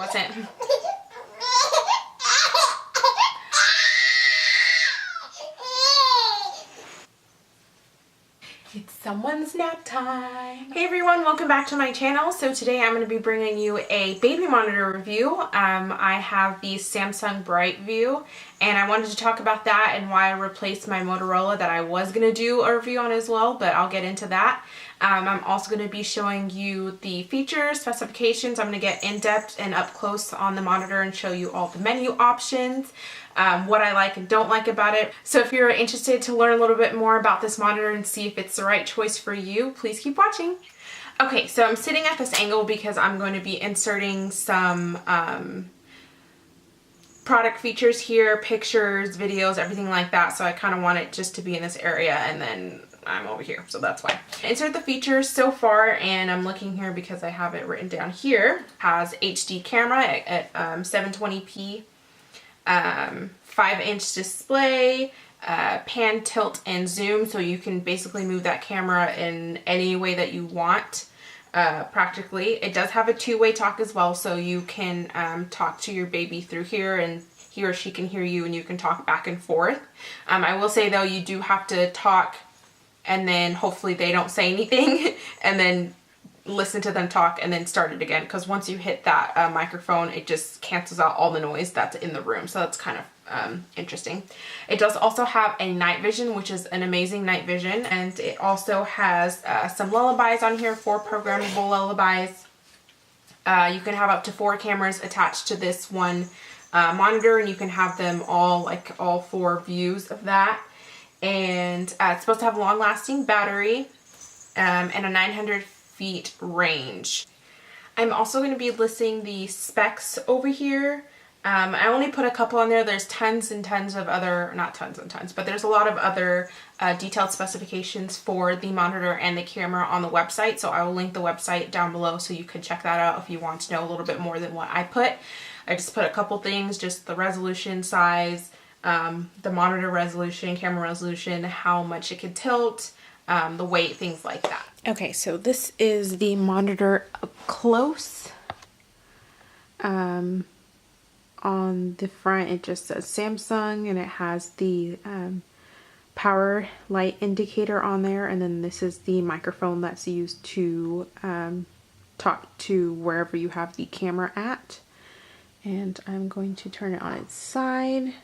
wasn't. It's someone's nap time. Hey everyone, welcome back to my channel. So today I'm going to be bringing you a baby monitor review. I have the Samsung BrightVIEW and I wanted to talk about that and why I replaced my Motorola that I was going to do a review on as well, but I'll get into that. I'm also going to be showing you the features, specifications. I'm going to get in-depth and up close on the monitor and show you all the menu options, what I like and don't like about it. So if you're interested to learn a little bit more about this monitor and see if it's the right choice for you, please keep watching. Okay, so I'm sitting at this angle because I'm going to be inserting some product features here, pictures, videos, everything like that. So I kind of want it just to be in this area and then I'm over here, so that's why. Insert the features so far, and I'm looking here because I have it written down here. Has HD camera at 720p, 5-inch display, pan, tilt, and zoom, so you can basically move that camera in any way that you want. Practically. It does have a two-way talk as well, so you can talk to your baby through here and he or she can hear you and you can talk back and forth. I will say though, you do have to talk and then hopefully they don't say anything and then listen to them talk and then start it again, because once you hit that microphone, it just cancels out all the noise that's in the room. So that's kind of interesting. It does also have a night vision, which is an amazing night vision, and it also has some lullabies on here, 4 programmable lullabies. You can have up to 4 cameras attached to this one monitor, and you can have them all, like all 4 views of that. And it's supposed to have a long-lasting battery and a 900 feet range. I'm also going to be listing the specs over here. I only put a couple on there. There's tons and tons of other, not tons and tons, but there's a lot of other detailed specifications for the monitor and the camera on the website. So I will link the website down below so you can check that out if you want to know a little bit more than what I put. I just put a couple things, just the resolution, size, the monitor resolution, camera resolution, how much it can tilt, the weight, things like that. Okay, so this is the monitor up close. On the front it just says Samsung and it has the power light indicator on there, and then this is the microphone that's used to talk to wherever you have the camera at. And I'm going to turn it on its side.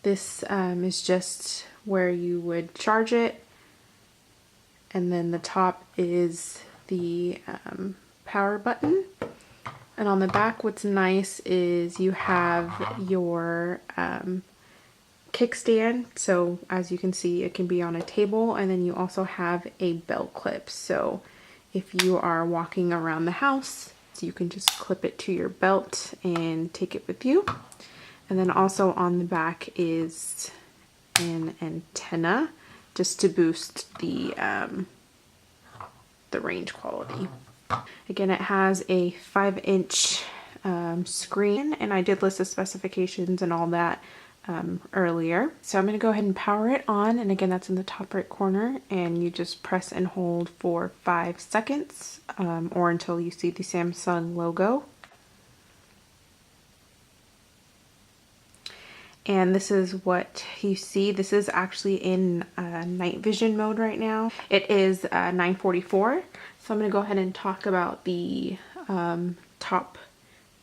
This is just where you would charge it, and then the top is the power button. And on the back, what's nice is you have your kickstand. So as you can see, it can be on a table, and then you also have a belt clip. So if you are walking around the house, so you can just clip it to your belt and take it with you. And then also on the back is an antenna just to boost the range quality. Again, it has a 5-inch screen, and I did list the specifications and all that earlier. So I'm going to go ahead and power it on, and again, that's in the top right corner, and you just press and hold for 5 seconds or until you see the Samsung logo. And this is what you see. This is actually in night vision mode right now. It is 9:44. So I'm going to go ahead and talk about the top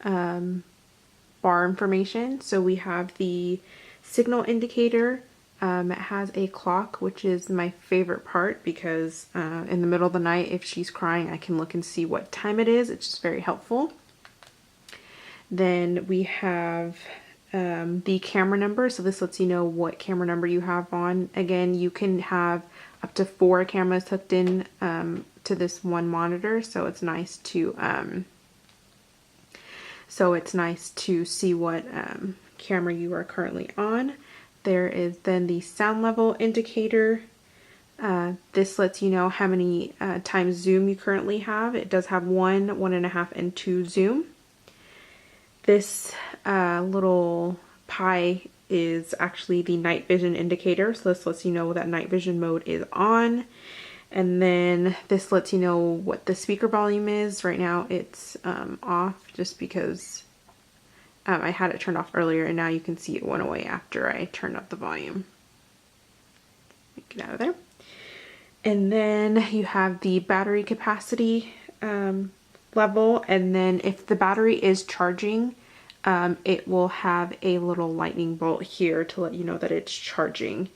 bar information. So we have the signal indicator. It has a clock, which is my favorite part because in the middle of the night, if she's crying, I can look and see what time it is. It's just very helpful. Then we have the camera number. So this lets you know what camera number you have on. Again, you can have up to 4 cameras hooked in to this one monitor, so it's nice to see what camera you are currently on. There is then the sound level indicator. This lets you know how many times zoom you currently have. It does have 1, 1.5, and 2 zoom. This little pie is actually the night vision indicator, so this lets you know that night vision mode is on. And then this lets you know what the speaker volume is. Right now it's off just because I had it turned off earlier, and now you can see it went away after I turned up the volume. Get out of there. And then you have the battery capacity level, and then if the battery is charging, it will have a little lightning bolt here to let you know that it's charging.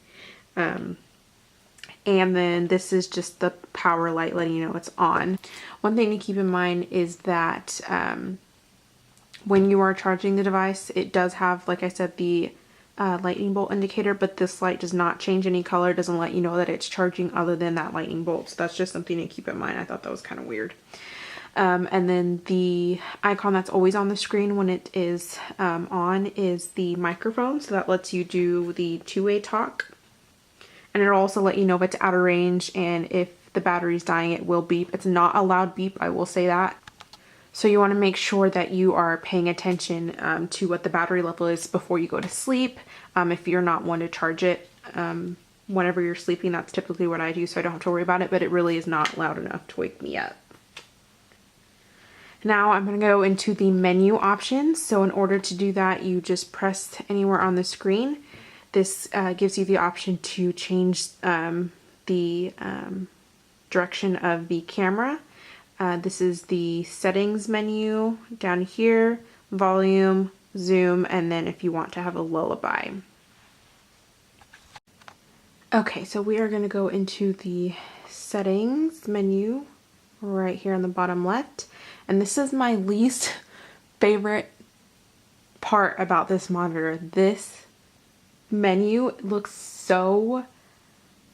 And then this is just the power light letting you know it's on. One thing to keep in mind is that when you are charging the device, it does have, like I said, the lightning bolt indicator, but this light does not change any color, doesn't let you know that it's charging other than that lightning bolt. So that's just something to keep in mind. I thought that was kind of weird. And then the icon that's always on the screen when it is on is the microphone. So that lets you do the two-way talk. And it'll also let you know if it's out of range, and if the battery's dying, it will beep. It's not a loud beep, I will say that. So you want to make sure that you are paying attention to what the battery level is before you go to sleep. If you're not one to charge it whenever you're sleeping, that's typically what I do, so I don't have to worry about it, but it really is not loud enough to wake me up. Now I'm going to go into the menu options. So in order to do that, you just press anywhere on the screen. This gives you the option to change the direction of the camera. This is the settings menu down here, volume, zoom, and then if you want to have a lullaby. Okay, so we are going to go into the settings menu right here on the bottom left. And this is my least favorite part about this monitor. This menu looks so,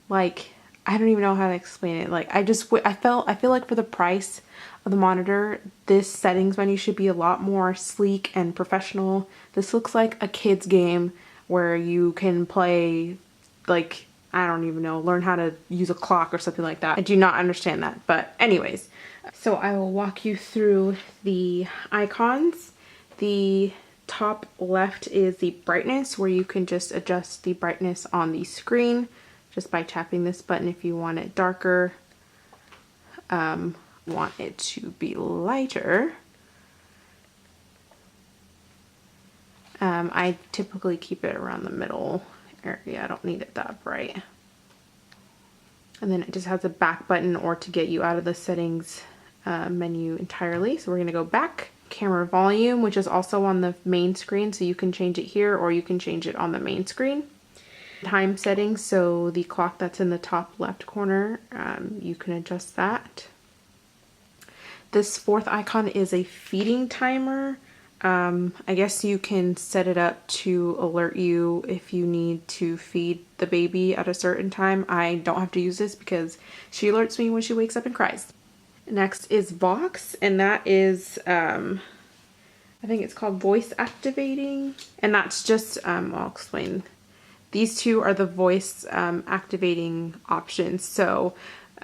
like, I don't even know how to explain it. Like, I feel like for the price of the monitor, this settings menu should be a lot more sleek and professional. This looks like a kid's game where you can play, like, I don't even know, learn how to use a clock or something like that. I do not understand that, but anyways. So I will walk you through the icons. The top left is the brightness, where you can just adjust the brightness on the screen just by tapping this button if you want it darker, want it to be lighter. I typically keep it around the middle area. I don't need it that bright. And then it just has a back button or to get you out of the settings menu entirely. So we're going to go back. Camera volume, which is also on the main screen, so you can change it here or you can change it on the main screen. Time settings, so the clock that's in the top left corner, you can adjust that. This fourth icon is a feeding timer. I guess you can set it up to alert you if you need to feed the baby at a certain time. I don't have to use this because she alerts me when she wakes up and cries. Next is Vox, and that is, I think it's called voice activating, and that's just, I'll explain. These two are the voice activating options. So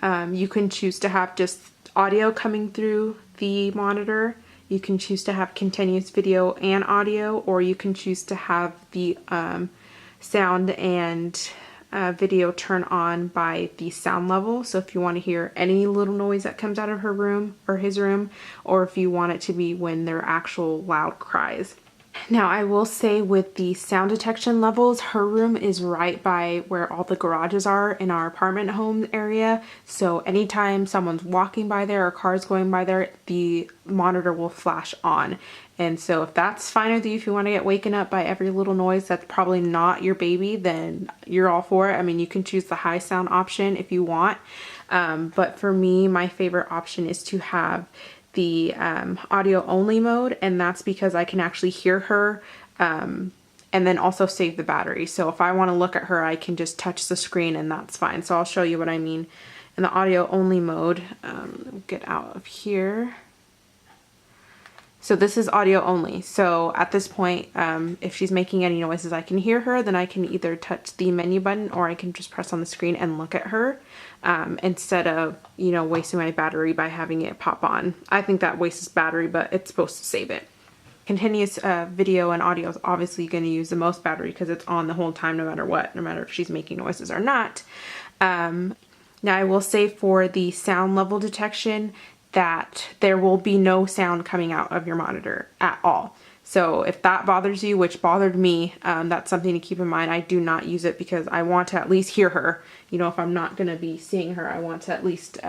you can choose to have just audio coming through the monitor. You can choose to have continuous video and audio, or you can choose to have the sound and video turn on by the sound level. So if you want to hear any little noise that comes out of her room or his room, or if you want it to be when they're actual loud cries. Now I will say with the sound detection levels, her room is right by where all the garages are in our apartment home area. So anytime someone's walking by there or cars going by there, the monitor will flash on. And so if that's fine with you, if you want to get waken up by every little noise that's probably not your baby, then you're all for it. I mean, you can choose the high sound option if you want. But for me, my favorite option is to have the audio only mode, and that's because I can actually hear her and then also save the battery. So if I want to look at her, I can just touch the screen and that's fine. So I'll show you what I mean. In the audio only mode, get out of here. So this is audio only. So at this point, if she's making any noises, I can hear her, then I can either touch the menu button or I can just press on the screen and look at her instead of, you know, wasting my battery by having it pop on. I think that wastes battery, but it's supposed to save it. Continuous video and audio is obviously going to use the most battery because it's on the whole time no matter what, no matter if she's making noises or not. Now I will say for the sound level detection that there will be no sound coming out of your monitor at all. So if that bothers you, which bothered me, that's something to keep in mind. I do not use it because I want to at least hear her. You know, if I'm not going to be seeing her, I want to at least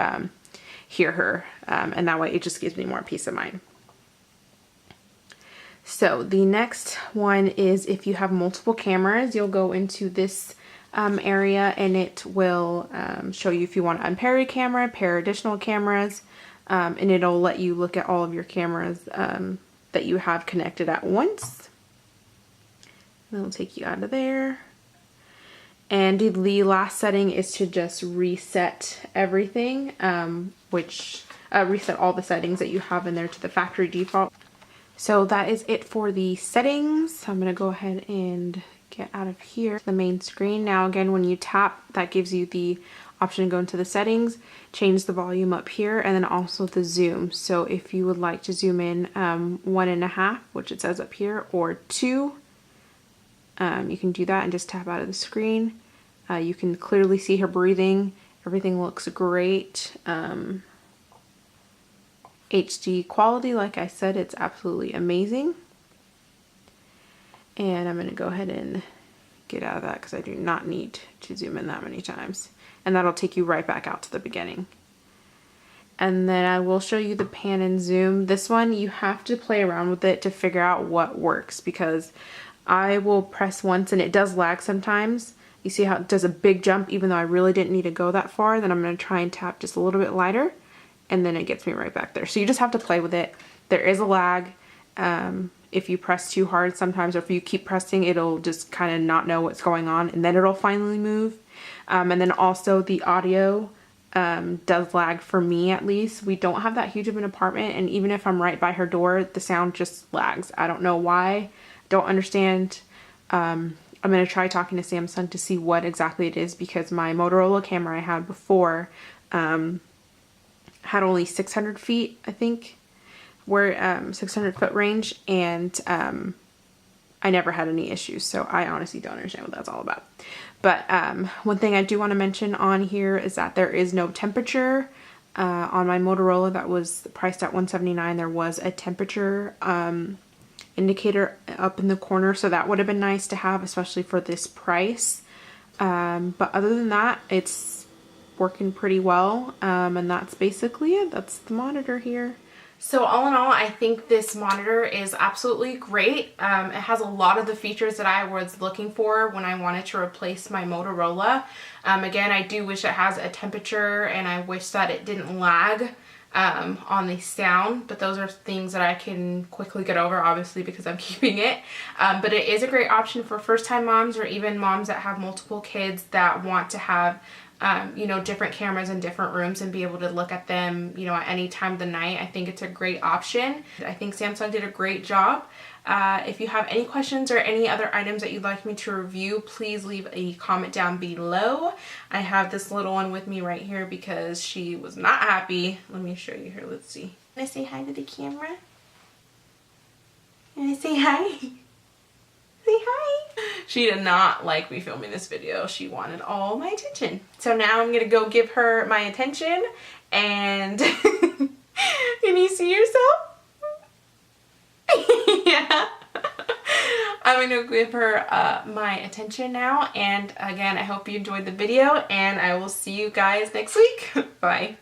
hear her. And that way it just gives me more peace of mind. So the next one is if you have multiple cameras, you'll go into this area and it will show you if you want to unpair your camera, pair additional cameras, and it'll let you look at all of your cameras that you have connected at once. And it'll take you out of there. And the last setting is to just reset everything, reset all the settings that you have in there to the factory default. So that is it for the settings. I'm going to go ahead and get out of here, the main screen. Now again, when you tap, that gives you the option to go into the settings, change the volume up here, and then also the zoom. So if you would like to zoom in 1.5, which it says up here, or 2, you can do that and just tap out of the screen. You can clearly see her breathing. Everything looks great. HD quality, like I said, it's absolutely amazing. And I'm going to go ahead and get out of that because I do not need to zoom in that many times. And that'll take you right back out to the beginning. And then I will show you the pan and zoom. This one, you have to play around with it to figure out what works, because I will press once and it does lag sometimes. You see how it does a big jump even though I really didn't need to go that far. Then I'm going to try and tap just a little bit lighter, and then it gets me right back there. So you just have to play with it. There is a lag. If you press too hard sometimes, or if you keep pressing, it'll just kind of not know what's going on, and then it'll finally move. And then also the audio does lag, for me at least. We don't have that huge of an apartment, and even if I'm right by her door, the sound just lags. I don't know why. Don't understand. I'm going to try talking to Samsung to see what exactly it is, because my Motorola camera I had before had only 600 feet, I think, where 600 foot range, and I never had any issues, so I honestly don't understand what that's all about. But one thing I do want to mention on here is that there is no temperature. On my Motorola that was priced at $179, there was a temperature indicator up in the corner, so that would have been nice to have, especially for this price. But other than that, it's working pretty well, and that's basically it. That's the monitor here. So all in all, I think this monitor is absolutely great. It has a lot of the features that I was looking for when I wanted to replace my Motorola. Again, I do wish it has a temperature, and I wish that it didn't lag on the sound, but those are things that I can quickly get over, obviously, because I'm keeping it. But it is a great option for first-time moms, or even moms that have multiple kids that want to have you know, different cameras in different rooms and be able to look at them, you know, at any time of the night. I think it's a great option. I think Samsung did a great job. If you have any questions or any other items that you'd like me to review, please leave a comment down below. I have this little one with me right here because she was not happy. Let me show you here. Let's see. Can I say hi to the camera? Can I say hi? Say hi. She did not like me filming this video. She wanted all my attention. So now I'm gonna go give her my attention, and can you see yourself? Yeah. I'm gonna give her my attention now, and again, I hope you enjoyed the video, and I will see you guys next week. Bye.